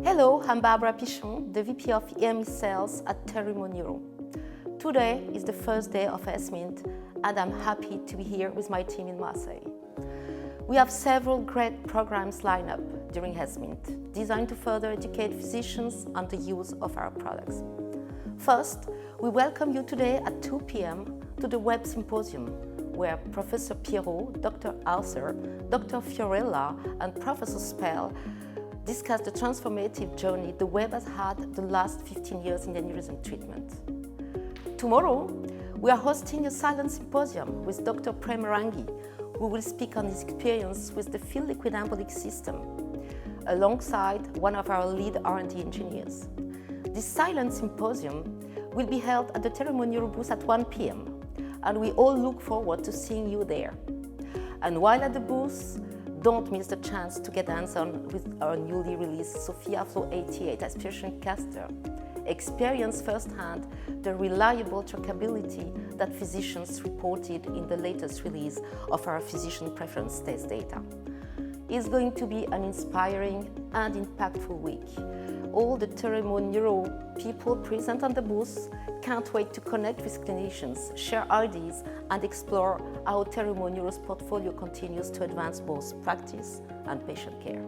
Hello, I'm Barbara Pichon, the VP of EMEA Sales at Terumo Neuro. Today is the first day of ESMINT and I'm happy to be here with my team in Marseille. We have several great programs lined up during ESMINT, designed to further educate physicians on the use of our products. First, we welcome you today at 2 p.m. to the Web Symposium, where Professor Pierot, Dr. Arthur, Dr. Fiorella, and Professor Spelle discuss the transformative journey the web has had the last 15 years in aneurysm treatment. Tomorrow, we are hosting a silent symposium with Dr. Prem Rangi, who will speak on his experience with the PHIL Liquid Embolic System, alongside one of our lead R&D engineers. This silent symposium will be held at the Terumo Neuro booth at 1 p.m. and we all look forward to seeing you there. And while at the booth, don't miss the chance to get hands-on with our newly released SOFIA Flow 88 Aspiration Catheter. Experience firsthand the reliable trackability that physicians reported in the latest release of our physician preference test data. It's going to be an inspiring and impactful week. All the Terumo Neuro people present on the booth can't wait to connect with clinicians, share ideas, and explore how Terumo Neuro's portfolio continues to advance both practice and patient care.